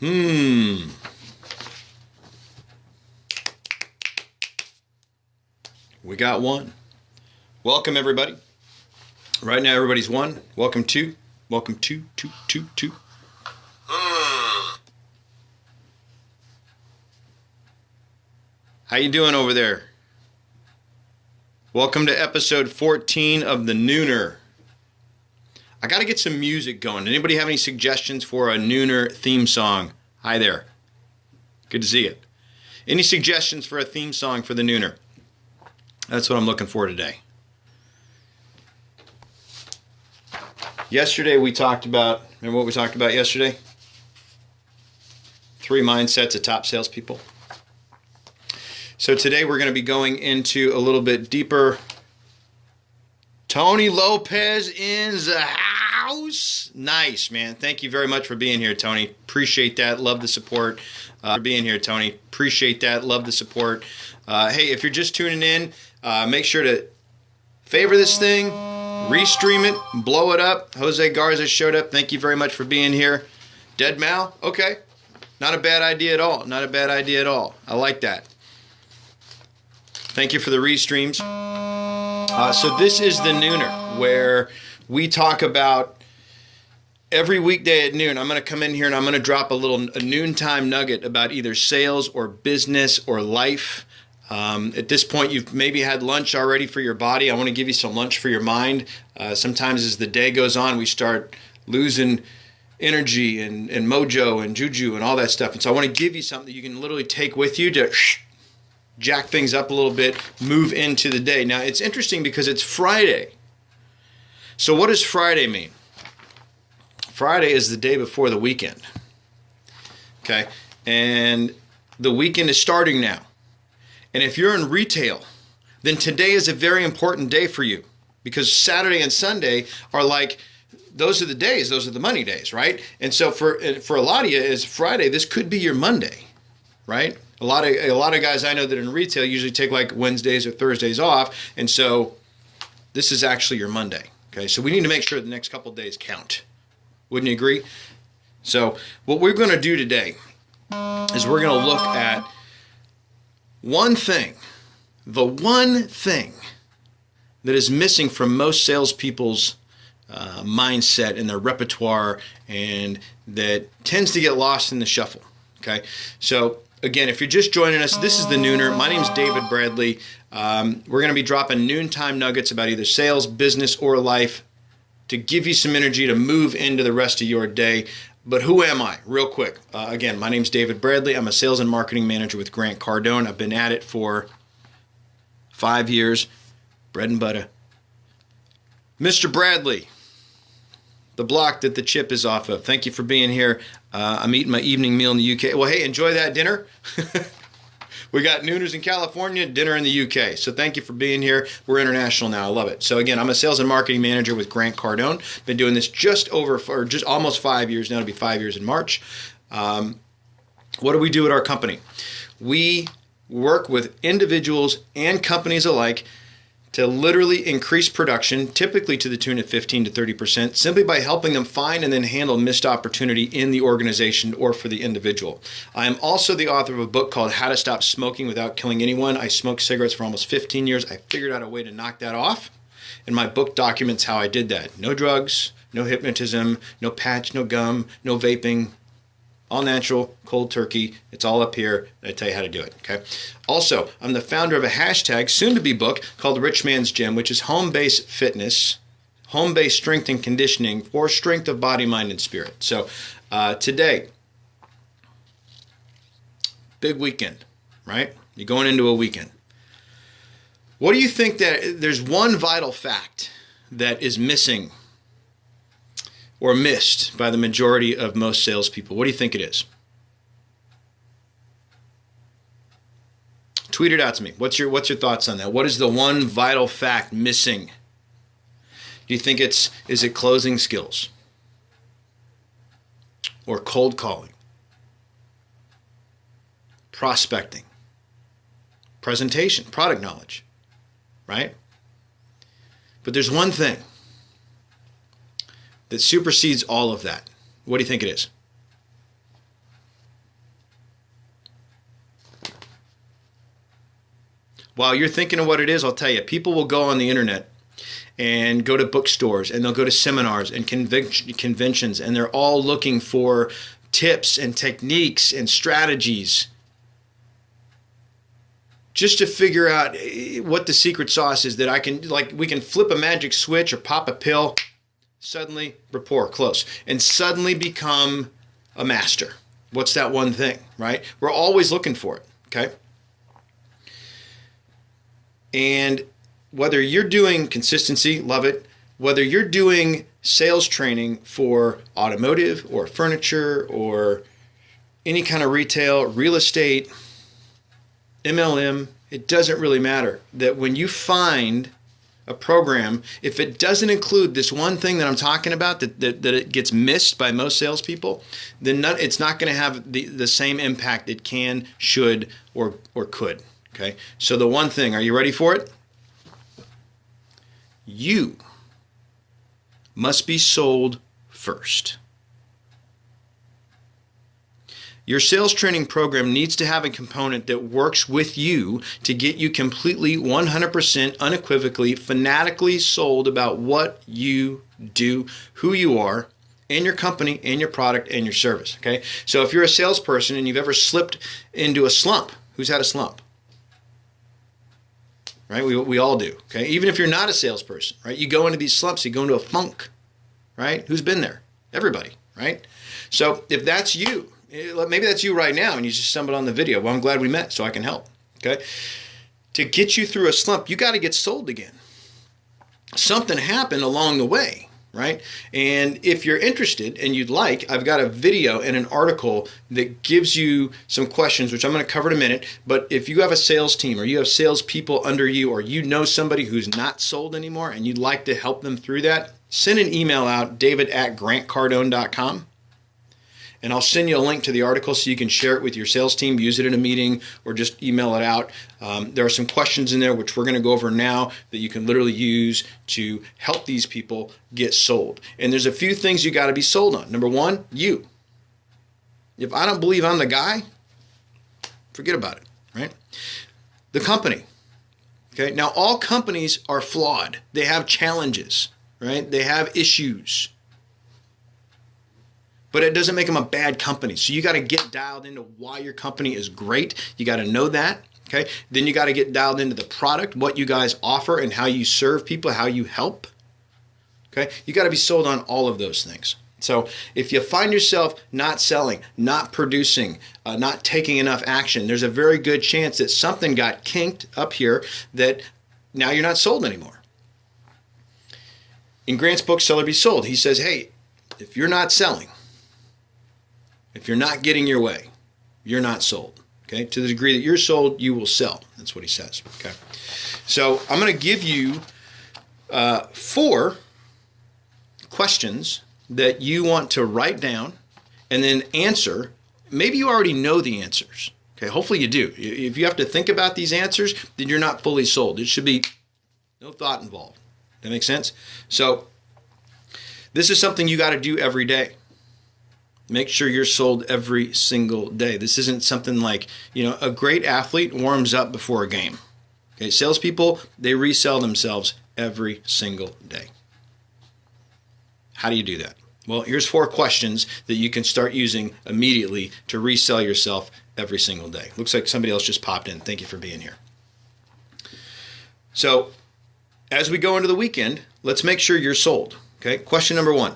We got one. Welcome, everybody. Right now, everybody's one. Welcome to. Welcome to. How you doing over there? Welcome to episode 14 of the Nooner. I got to get some music going. Anybody have any suggestions for a Nooner theme song? Hi there. Good to see you. Any suggestions for a theme song for the Nooner? That's what I'm looking for today. Yesterday we talked about, remember what we talked about yesterday? 3 mindsets of top salespeople. So today we're going to be going into a little bit deeper. Tony Lopez in the house. Nice, man. Thank you very much for being here, Tony. Appreciate that. Love the support. For being here, Tony. Appreciate that. Love the support. Hey, if you're just tuning in, make sure to favor this thing, restream it, blow it up. Jose Garza showed up. Thank you very much for being here. Dead Mal? Okay. Not a bad idea at all. Not a bad idea at all. I like that. Thank you for the restreams. So this is the Nooner, where we talk about every weekday at noon. I'm going to come in here and I'm going to drop a noontime nugget about either sales or business or life. At this point, you've maybe had lunch already for your body. I want to give you some lunch for your mind. Sometimes as the day goes on, we start losing energy and mojo and juju and all that stuff. And so I want to give you something that you can literally take with you to jack things up a little bit, move into the day. Now, it's interesting because it's Friday. So what does Friday mean? Friday is the day before the weekend. Okay? And the weekend is starting now. And if you're in retail, then today is a very important day for you, because Saturday and Sunday are like, those are the days, those are the money days, right? And so for a lot of you, is Friday, this could be your Monday, right? A lot of guys I know that in retail usually take like Wednesdays or Thursdays off, and so this is actually your Monday. Okay, so we need to make sure the next couple of days count. Wouldn't you agree? So what we're going to do today is we're going to look at the one thing that is missing from most salespeople's mindset and their repertoire, and that tends to get lost in the shuffle. Okay, so again, if you're just joining us, this is the Nooner. My name is David Bradley. We're going to be dropping noontime nuggets about either sales, business, or life to give you some energy to move into the rest of your day. But who am I? Real quick. Again, my name is David Bradley. I'm a sales and marketing manager with Grant Cardone. I've been at it for 5 years. Bread and butter. Mr. Bradley, the block that the chip is off of. Thank you for being here. I'm eating my evening meal in the UK. Well, hey, enjoy that dinner. We got Nooners in California, dinner in the UK. So thank you for being here. We're international now. I love it. So again, I'm a sales and marketing manager with Grant Cardone. Been doing this just almost 5 years now. It'll be 5 years in March. What do we do at our company? We work with individuals and companies alike to literally increase production, typically to the tune of 15 to 30%, simply by helping them find and then handle missed opportunity in the organization or for the individual. I am also the author of a book called How to Stop Smoking Without Killing Anyone. I smoked cigarettes for almost 15 years. I figured out a way to knock that off, and my book documents how I did that. No drugs, no hypnotism, no patch, no gum, no vaping. All natural, cold turkey. It's all up here. I tell you how to do it, okay? Also, I'm the founder of a hashtag, soon-to-be book, called Richmans Gym, which is home-based fitness, home-based strength and conditioning for strength of body, mind, and spirit. So today, big weekend, right? You're going into a weekend. What do you think that there's one vital fact that is missing or missed by the majority of most salespeople? What do you think it is? Tweet it out to me. What's your thoughts on that? What is the one vital fact missing? Do you think is it closing skills? Or cold calling? Prospecting? Presentation? Product knowledge? Right? But there's one thing that supersedes all of that. What do you think it is? While you're thinking of what it is, I'll tell you, people will go on the internet and go to bookstores, and they'll go to seminars and conventions, and they're all looking for tips and techniques and strategies just to figure out what the secret sauce is that we can flip a magic switch or pop a pill, suddenly rapport close, and suddenly become a master. What's that one thing, right? We're always looking for it, okay? And whether you're doing consistency, love it. Whether you're doing sales training for automotive or furniture or any kind of retail, real estate, MLM, it doesn't really matter. That when you find a program, if it doesn't include this one thing that I'm talking about, that it gets missed by most salespeople, then it's not going to have the same impact it can, should, or could. Okay. So the one thing, are you ready for it? You must be sold first. Your sales training program needs to have a component that works with you to get you completely, 100%, unequivocally, fanatically sold about what you do, who you are, and your company, and your product, and your service. Okay? So if you're a salesperson and you've ever slipped into a slump, who's had a slump? Right? We all do. Okay? Even if you're not a salesperson, right? You go into these slumps, you go into a funk, right? Who's been there? Everybody, right? So if that's you, maybe that's you right now and you just stumbled on the video. Well, I'm glad we met so I can help. Okay? To get you through a slump, you got to get sold again. Something happened along the way, right? And if you're interested and you'd like, I've got a video and an article that gives you some questions, which I'm going to cover in a minute. But if you have a sales team or you have salespeople under you, or you know somebody who's not sold anymore and you'd like to help them through that, send an email out, david@grantcardone.com. And I'll send you a link to the article so you can share it with your sales team, use it in a meeting, or just email it out. There are some questions in there which we're going to go over now that you can literally use to help these people get sold. And there's a few things you got to be sold on. Number one, you. If I don't believe I'm the guy, forget about it, right? The company. Okay. Now, all companies are flawed. They have challenges, right? They have issues. But it doesn't make them a bad company. So you got to get dialed into why your company is great. You got to know that. Okay. Then you got to get dialed into the product, what you guys offer, and how you serve people, how you help. Okay. You got to be sold on all of those things. So if you find yourself not selling, not producing, not taking enough action, there's a very good chance that something got kinked up here that now you're not sold anymore. In Grant's book, Sell or Be Sold, he says, hey, if you're not selling, if you're not getting your way, you're not sold. Okay? To the degree that you're sold, you will sell. That's what he says. Okay? So I'm going to give you 4 questions that you want to write down and then answer. Maybe you already know the answers. Okay? Hopefully you do. If you have to think about these answers, then you're not fully sold. It should be no thought involved. That makes sense? So this is something you got to do every day. Make sure you're sold every single day. This isn't something like, a great athlete warms up before a game. Okay, salespeople, they resell themselves every single day. How do you do that? Well, here's 4 questions that you can start using immediately to resell yourself every single day. Looks like somebody else just popped in. Thank you for being here. So, as we go into the weekend, let's make sure you're sold. Okay, question number 1.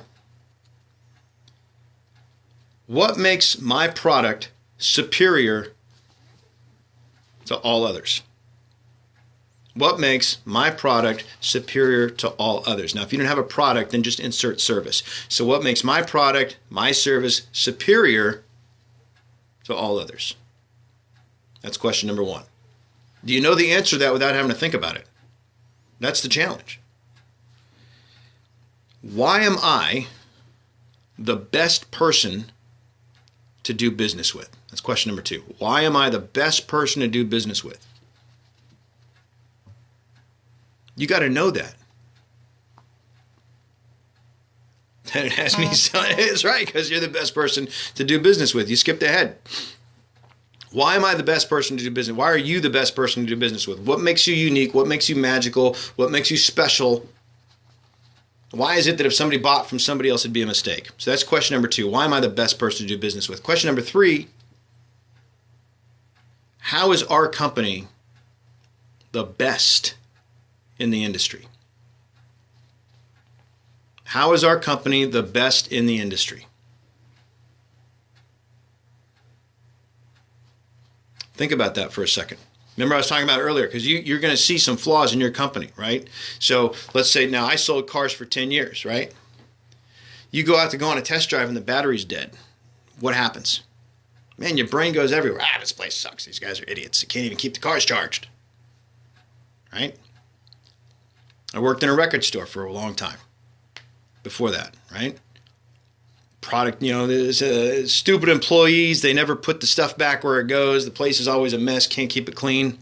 What makes my product superior to all others? What makes my product superior to all others? Now, if you don't have a product, then just insert service. So what makes my product, my service, superior to all others? That's question number 1. Do you know the answer to that without having to think about it? That's the challenge. Why am I the best person to do business with? That's question number 2. Why am I the best person to do business with? You got to know that. And it has me, it's right, because you're the best person to do business with. You skipped ahead. Why am I the best person to do business? Why are you the best person to do business with? What makes you unique? What makes you magical? What makes you special? Why is it that if somebody bought from somebody else, it'd be a mistake? So that's question number 2. Why am I the best person to do business with? Question number 3, how is our company the best in the industry? How is our company the best in the industry? Think about that for a second. Remember I was talking about it earlier, because you're going to see some flaws in your company, right? So let's say now I sold cars for 10 years, right? You go out to go on a test drive and the battery's dead. What happens? Man, your brain goes everywhere. This place sucks. These guys are idiots. They can't even keep the cars charged, right? I worked in a record store for a long time before that, right? Product, there's stupid employees. They never put the stuff back where it goes. The place is always a mess. Can't keep it clean.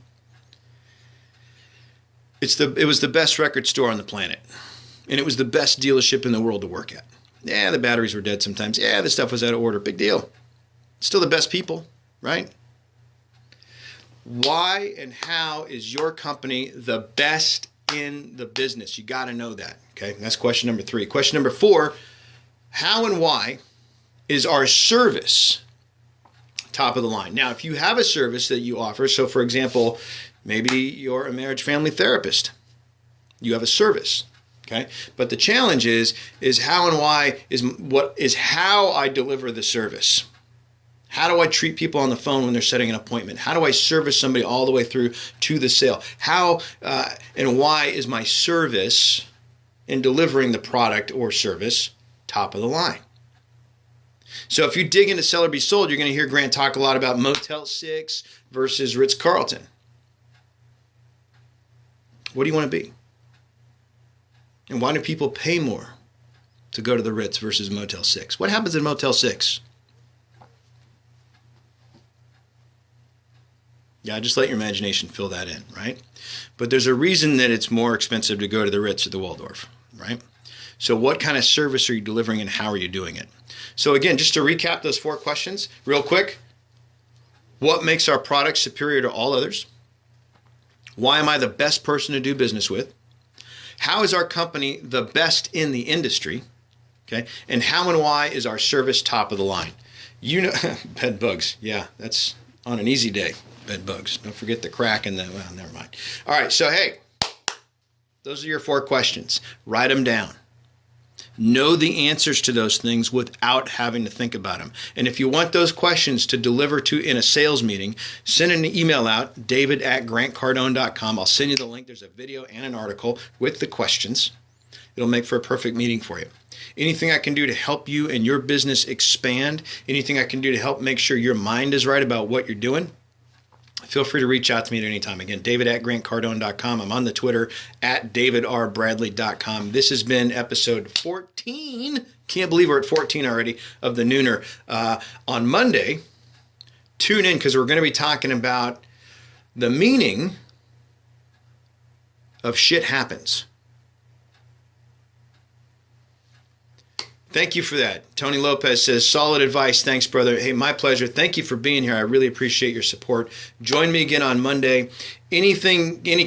It was the best record store on the planet, and it was the best dealership in the world to work at. Yeah, the batteries were dead sometimes. Yeah, the stuff was out of order. Big deal. Still the best people, right? Why and how is your company the best in the business? You got to know that. Okay, that's question number 3. Question number 4. How and why is our service top of the line? Now, if you have a service that you offer, so for example, maybe you're a marriage family therapist. You have a service, okay? But the challenge is how and why is how I deliver the service. How do I treat people on the phone when they're setting an appointment? How do I service somebody all the way through to the sale? How and why is my service in delivering the product or service top of the line? So if you dig into Sell or Be Sold, you're going to hear Grant talk a lot about Motel 6 versus Ritz-Carlton. What do you want to be? And why do people pay more to go to the Ritz versus Motel 6? What happens in Motel 6? Yeah, just let your imagination fill that in, right? But there's a reason that it's more expensive to go to the Ritz or the Waldorf, right? So what kind of service are you delivering and how are you doing it? So again, just to recap those 4 questions real quick. What makes our product superior to all others? Why am I the best person to do business with? How is our company the best in the industry? Okay, and how and why is our service top of the line? Bed bugs. Yeah, that's on an easy day. Bed bugs. Don't forget the crack and well, never mind. All right, so hey, those are your 4 questions. Write them down. Know the answers to those things without having to think about them. And if you want those questions to deliver to in a sales meeting, send an email out, david@grantcardone.com. I'll send you the link. There's a video and an article with the questions. It'll make for a perfect meeting for you. Anything I can do to help you and your business expand, anything I can do to help make sure your mind is right about what you're doing, feel free to reach out to me at any time. Again, david@grantcardone.com. I'm on the Twitter @davidrbradley.com. This has been episode 14. Can't believe we're at 14 already of the Nooner. On Monday, tune in because we're going to be talking about the meaning of shit happens. Thank you for that. Tony Lopez says, solid advice. Thanks, brother. Hey, my pleasure. Thank you for being here. I really appreciate your support. Join me again on Monday. Any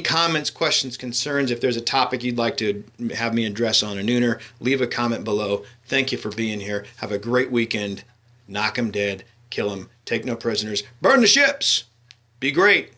comments, questions, concerns, if there's a topic you'd like to have me address on a Nooner, leave a comment below. Thank you for being here. Have a great weekend. Knock 'em dead. Kill 'em. Take no prisoners. Burn the ships. Be great.